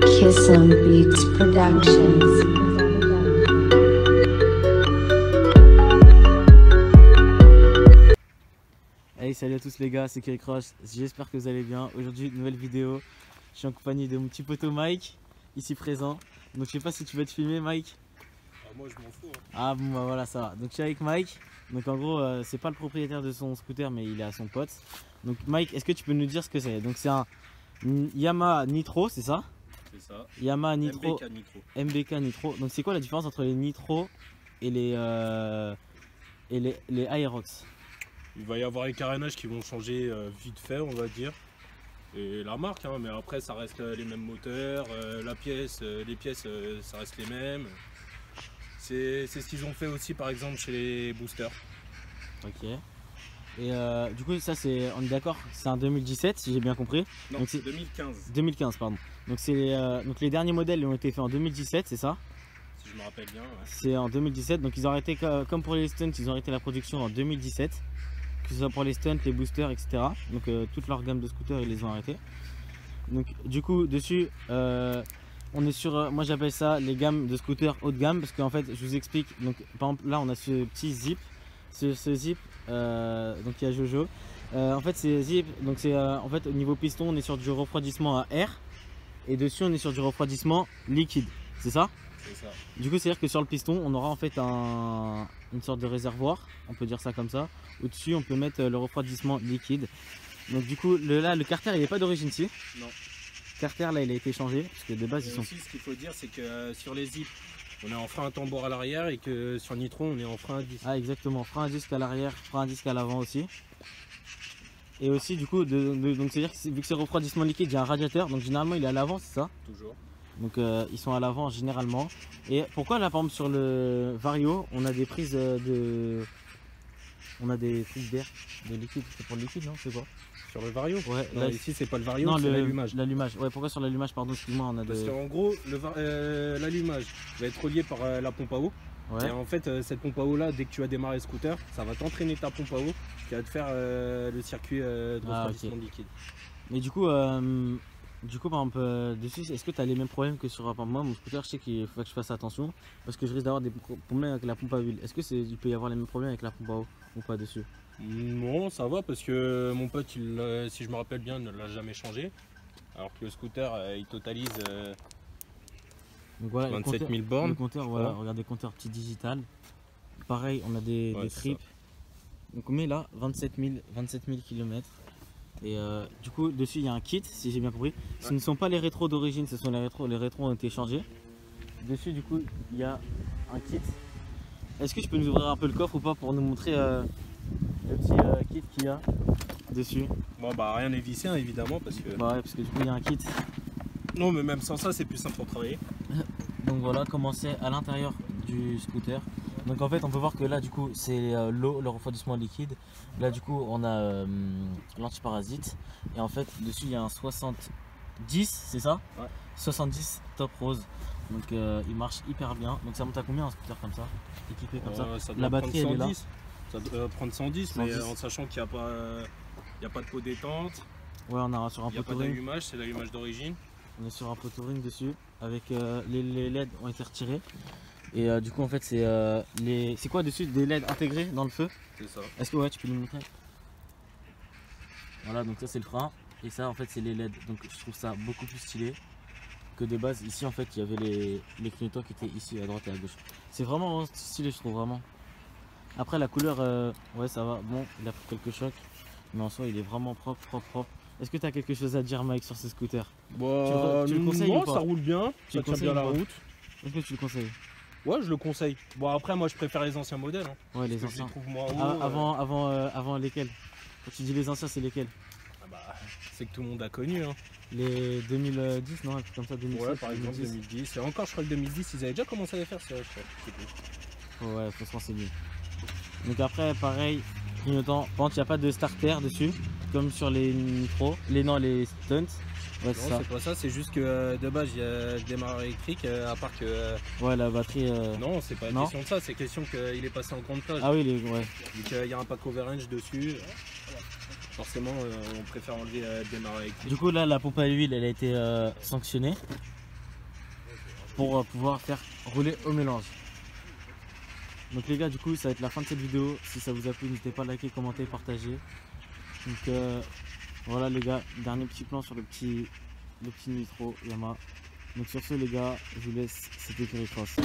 Kisum Beats Productions. Hey, salut à tous les gars, c'est Kerry Cross, j'espère que vous allez bien. Aujourd'hui, nouvelle vidéo, je suis en compagnie de mon petit poteau Mike, ici présent. Donc je sais pas si tu veux te filmer Mike. Moi je m'en fous. Ah bon bah voilà, ça va. Donc je suis avec Mike, donc en gros c'est pas le propriétaire de son scooter mais il est à son pote. Donc Mike, est-ce que tu peux nous dire ce que c'est? Donc c'est un Yamaha Nitro, c'est ça? C'est ça. Yamaha Nitro, MBK Nitro. MBK Nitro. Donc c'est quoi la différence entre les Nitro et les Aerox? Il va y avoir les carénages qui vont changer vite fait, on va dire. Et la marque, hein, mais après ça reste les mêmes moteurs, les pièces ça reste les mêmes. C'est ce qu'ils ont fait aussi par exemple chez les boosters. Ok. Et du coup ça c'est, on est d'accord, c'est un 2017 si j'ai bien compris. Non, donc c'est 2015. 2015 pardon. Donc c'est donc les derniers modèles ont été faits en 2017, c'est ça? Si je me rappelle bien. Ouais. C'est en 2017, donc ils ont arrêté comme pour les stunts, ils ont arrêté la production en 2017. Que ce soit pour les stunts, les boosters, etc. Donc toute leur gamme de scooters ils les ont arrêtés. Donc du coup dessus on est sur, moi j'appelle ça les gammes de scooters haut de gamme parce qu'en fait je vous explique. Donc par exemple là on a ce petit zip, ce zip, donc il y a Jojo. En fait c'est zip, donc c'est en fait au niveau piston on est sur du refroidissement à air et dessus on est sur du refroidissement liquide, c'est ça? C'est ça. Du coup c'est à dire que sur le piston on aura en fait une sorte de réservoir, on peut dire ça comme ça. Au dessus on peut mettre le refroidissement liquide. Donc du coup là le carter il n'est pas d'origine ici. Non. Carter là il a été changé parce que de base ils sont... Aussi, ce qu'il faut dire c'est que sur les zips on est en frein à tambour à l'arrière et que sur Nitro on est en frein à disque. Ah exactement, frein à disque à l'arrière, frein à disque à l'avant aussi. Et aussi du coup donc c'est à dire que vu que c'est refroidissement liquide il y a un radiateur, donc généralement il est à l'avant, c'est ça? Toujours. Donc ils sont à l'avant généralement. Et pourquoi là par exemple sur le Vario on a des prises on a des prises d'air, de liquide? C'est pour le liquide non? C'est quoi? Sur le Vario? Ouais, non, là, ici c'est pas le Vario, non, c'est l'allumage. L'allumage, ouais, pourquoi sur l'allumage, pardon, excuse-moi, on a Parce des... qu'en gros, l'allumage va être relié par la pompe à eau. Ouais. Et en fait, cette pompe à eau là, dès que tu vas démarrer le scooter, ça va t'entraîner ta pompe à eau qui va te faire le circuit de refroidissement liquide. Mais du coup par exemple, dessus, est-ce que tu as les mêmes problèmes que sur par exemple, moi, mon scooter, je sais qu'il faut que je fasse attention parce que je risque d'avoir des problèmes avec la pompe à huile. Est-ce que il peut y avoir les mêmes problèmes avec la pompe à eau ou pas dessus? Non, ça va parce que mon pote, si je me rappelle bien, ne l'a jamais changé. Alors que le scooter, il totalise donc voilà, 27 000 bornes. Le compteur, voilà, regardez, compteur petit digital. Pareil, on a des tripes. Donc on met là 27 000 km. Et du coup, dessus il y a un kit, si j'ai bien compris. Ce ne sont pas les rétros d'origine, ce sont les rétros. Les rétros ont été changés. Dessus, du coup, il y a un kit. Est-ce que tu peux nous ouvrir un peu le coffre ou pas pour nous montrer le petit kit qu'il y a dessus? Bon, bah rien n'est vissé, hein, évidemment, parce que. Bah ouais, parce que du coup, il y a un kit. Non, mais même sans ça, c'est plus simple pour travailler. Donc voilà comment c'est à l'intérieur du scooter. Donc en fait on peut voir que là du coup c'est l'eau, le refroidissement liquide. Là du coup on a l'antiparasite. Et en fait dessus il y a un 70, c'est ça? Ouais. 70 top rose. Donc il marche hyper bien. Donc ça monte à combien un scooter comme ça? Équipé comme ça, la batterie elle est là. Ça doit prendre 110, mais en sachant qu'il n'y a pas de pot détente. Ouais, on a sur un il n'y a pas poteau ring. d'allumage, c'est l'allumage d'origine. On est sur un poteau ring dessus avec les LED ont été retirés. Et du coup en fait c'est quoi dessus? Des LED intégrés dans le feu? C'est ça. Est-ce que ouais tu peux nous montrer? Voilà, donc ça c'est le frein et ça en fait c'est les LED. Donc je trouve ça beaucoup plus stylé que de base. Ici en fait il y avait les clignotants qui étaient ici à droite et à gauche. C'est vraiment stylé, je trouve vraiment. Après la couleur ouais ça va, bon il a pris quelques chocs mais en soi il est vraiment propre. Est-ce que tu as quelque chose à dire Mike sur ce scooter? Bah, tu le conseilles ou pas? Ça roule bien, ça tient bien la route. Est-ce que tu le conseilles? Ouais, je le conseille. Bon, après moi je préfère les anciens modèles. Hein, ouais, les anciens. Je les trouve moins hauts. Avant lesquels? Quand tu dis les anciens, c'est lesquels? Ah bah, c'est que tout le monde a connu. Hein. Les 2010, non, un truc comme ça, 2007, ouais, par exemple 2010. Et encore, je crois que 2010, ils avaient déjà commencé à les faire, ça, je crois. Ouais, faut se renseigner. Donc après, pareil, clignotant. Par contre, il n'y a pas de starter dessus, comme sur les Nitro, les stunts. Ouais, c'est Non, ça. c'est pas ça, c'est juste que de base il y a le démarreur électrique, à part que. Ouais, la batterie. Non, c'est pas Non. question de ça, c'est question qu'il est passé en grande plage. Ah oui, ouais. Donc il y a un pack overrange dessus. Forcément, on préfère enlever le démarreur électrique. Du coup, là, la pompe à huile, elle a été sanctionnée pour pouvoir faire rouler au mélange. Donc les gars, du coup, ça va être la fin de cette vidéo. Si ça vous a plu, n'hésitez pas à liker, commenter, partager. Donc voilà les gars, dernier petit plan sur le petit nitro Yamaha. Donc sur ce les gars, je vous laisse, c'était Kerry Cross.